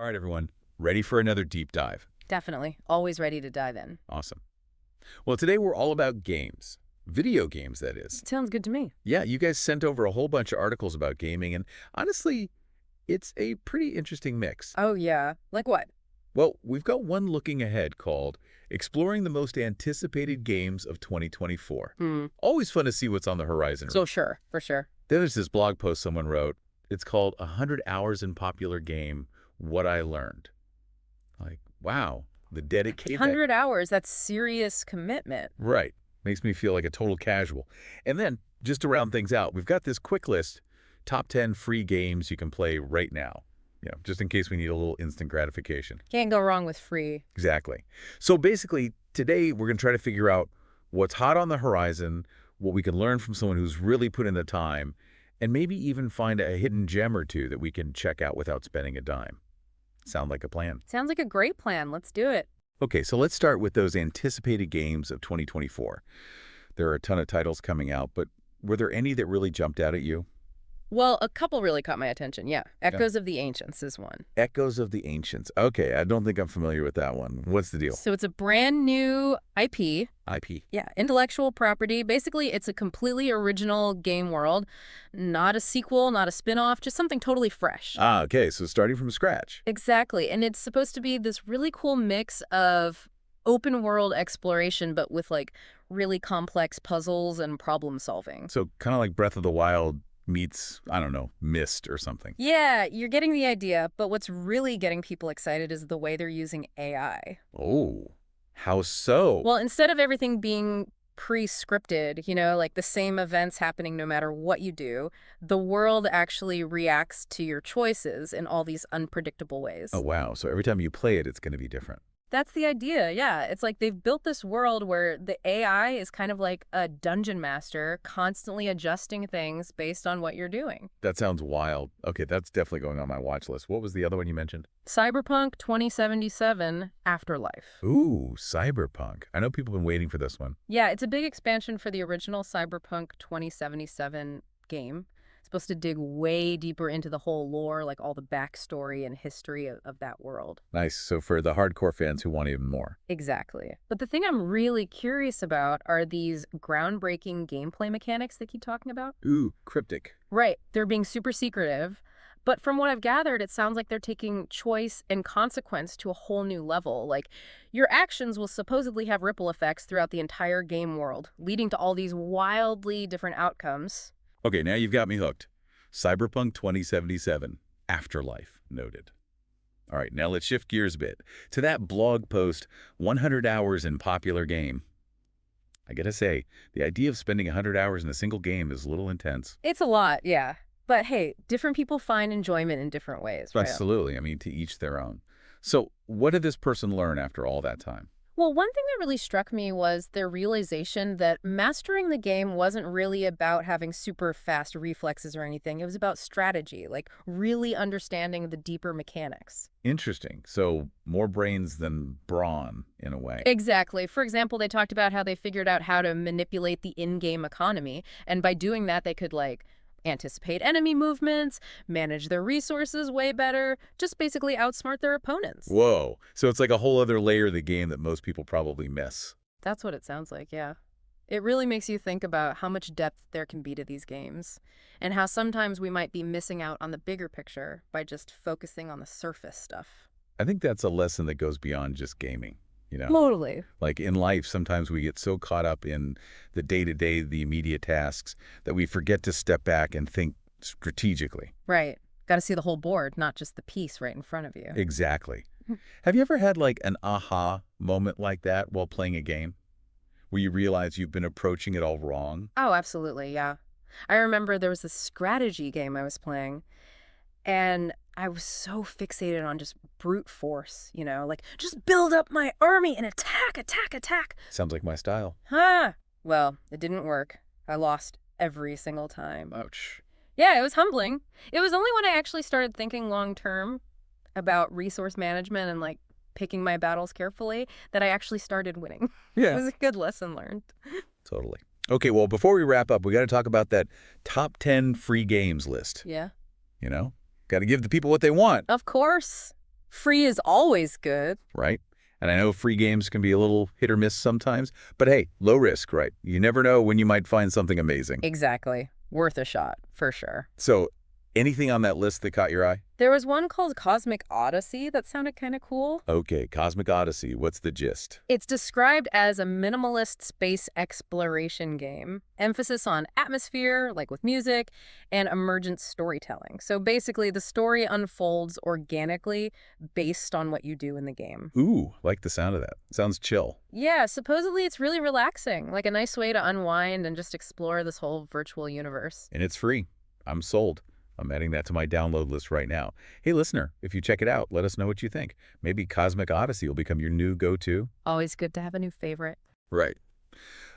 All right, everyone. Ready for another deep dive? Definitely. Always ready to dive in. Awesome. Well, today we're all about games. Video games, that is. Sounds good to me. Yeah, you guys sent over a whole bunch of articles about gaming, and honestly, it's a pretty interesting mix. Oh, yeah. Like what? Well, we've got one looking ahead called Exploring the Most Anticipated Games of 2024. Always fun to see what's on the horizon. So sure, for sure. Then there's this blog post someone wrote. It's called 100 Hours in Popular Game, What I Learned. Like, wow, the dedication. 100 hours, that's serious commitment. Right. Makes me feel like a total casual. And then, just to round things out, we've got this quick list, top 10 free games you can play right now. Just in case we need a little instant gratification. Can't go wrong with free. Exactly. So basically, today we're going to try to figure out what's hot on the horizon, what we can learn from someone who's really put in the time, and maybe even find a hidden gem or two that we can check out without spending a dime. Sound like a plan? Sounds like a great plan. Let's do it. Okay, so let's start with those anticipated games of 2024. There are a ton of titles coming out, but were there any that really jumped out at you? Well, a couple really caught my attention, yeah. Echoes of the Ancients is one. Echoes of the Ancients. Okay, I don't think I'm familiar with that one. What's the deal? So it's a brand new IP. IP. Yeah, intellectual property. Basically, it's a completely original game world. Not a sequel, not a spin-off, just something totally fresh. Ah, okay, so starting from scratch. Exactly, and it's supposed to be this really cool mix of open world exploration, but with like really complex puzzles and problem solving. So kind of like Breath of the Wild meets, I don't know, Myst or something. Yeah, you're getting the idea, but what's really getting people excited is the way they're using AI. Oh, how so? Well, instead of everything being pre-scripted, like the same events happening no matter what you do, the world actually reacts to your choices in all these unpredictable ways. Oh, wow. So every time you play it, it's going to be different. That's the idea, yeah. It's like they've built this world where the AI is kind of like a dungeon master, constantly adjusting things based on what you're doing. That sounds wild. Okay, that's definitely going on my watch list. What was the other one you mentioned? Cyberpunk 2077 Afterlife. Ooh, Cyberpunk. I know people have been waiting for this one. Yeah, it's a big expansion for the original Cyberpunk 2077 game. Supposed to dig way deeper into the whole lore, like all the backstory and history of that world. Nice. So for the hardcore fans who want even more. Exactly. But the thing I'm really curious about are these groundbreaking gameplay mechanics they keep talking about. Ooh, cryptic. Right. They're being super secretive. But from what I've gathered, it sounds like they're taking choice and consequence to a whole new level. Like, your actions will supposedly have ripple effects throughout the entire game world, leading to all these wildly different outcomes. Okay, now you've got me hooked. Cyberpunk 2077, Afterlife, noted. All right, now let's shift gears a bit to that blog post, 100 Hours in Popular Game. I gotta say, the idea of spending 100 hours in a single game is a little intense. It's a lot, yeah. But hey, different people find enjoyment in different ways, right? Absolutely. I mean, to each their own. So what did this person learn after all that time? Well, one thing that really struck me was their realization that mastering the game wasn't really about having super fast reflexes or anything. It was about strategy, like really understanding the deeper mechanics. Interesting. So more brains than brawn, in a way. Exactly. For example, they talked about how they figured out how to manipulate the in-game economy. And by doing that, they could, anticipate enemy movements, manage their resources way better, just basically outsmart their opponents. Whoa. So it's like a whole other layer of the game that most people probably miss. That's what it sounds like, yeah. It really makes you think about how much depth there can be to these games, and how sometimes we might be missing out on the bigger picture by just focusing on the surface stuff. I think that's a lesson that goes beyond just gaming. Totally. Like in life, sometimes we get so caught up in the day-to-day, the immediate tasks, that we forget to step back and think strategically. Right. Got to see the whole board, not just the piece right in front of you. Exactly. Have you ever had an aha moment like that while playing a game, where you realize you've been approaching it all wrong? Oh, absolutely, yeah. I remember there was this strategy game I was playing, and I was so fixated on just brute force, just build up my army and attack, attack, attack. Sounds like my style. Huh. Well, it didn't work. I lost every single time. Ouch. Yeah, it was humbling. It was only when I actually started thinking long-term about resource management and, picking my battles carefully that I actually started winning. Yeah. It was a good lesson learned. Totally. Okay, well, before we wrap up, we got to talk about that top 10 free games list. Yeah. Got to give the people what they want. Of course. Free is always good. right? And I know free games can be a little hit or miss sometimes, but hey, low risk, right? You never know when you might find something amazing. Exactly. Worth a shot, for sure. So, anything on that list that caught your eye? There was one called Cosmic Odyssey that sounded kind of cool. Okay, Cosmic Odyssey, what's the gist? It's described as a minimalist space exploration game. Emphasis on atmosphere, like with music, and emergent storytelling. So basically, the story unfolds organically based on what you do in the game. Ooh, like the sound of that. Sounds chill. Yeah, supposedly it's really relaxing, like a nice way to unwind and just explore this whole virtual universe. And it's free. I'm sold. I'm adding that to my download list right now. Hey, listener, if you check it out, let us know what you think. Maybe Cosmic Odyssey will become your new go-to. Always good to have a new favorite. Right.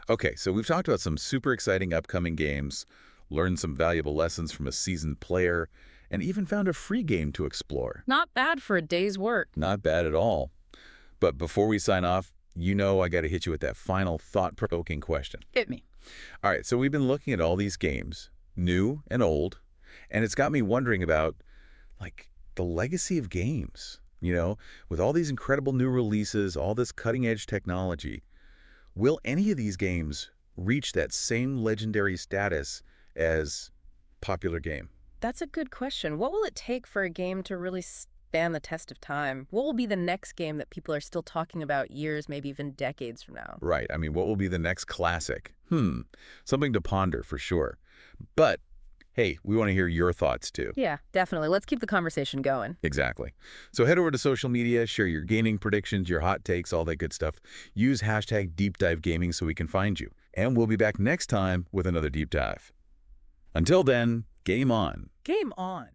Okay, so we've talked about some super exciting upcoming games, learned some valuable lessons from a seasoned player, and even found a free game to explore. Not bad for a day's work. Not bad at all. But before we sign off, you know I got to hit you with that final thought-provoking question. Hit me. All right, so we've been looking at all these games, new and old, and it's got me wondering about, like, the legacy of games. You know, with all these incredible new releases, all this cutting-edge technology, will any of these games reach that same legendary status as popular game? That's a good question. What will it take for a game to really stand the test of time? What will be the next game that people are still talking about years, maybe even decades from now? Right. I mean, what will be the next classic? Something to ponder for sure. But hey, we want to hear your thoughts too. Yeah, definitely. Let's keep the conversation going. Exactly. So head over to social media, share your gaming predictions, your hot takes, all that good stuff. Use hashtag #DeepDiveGaming so we can find you. And we'll be back next time with another deep dive. Until then, game on. Game on.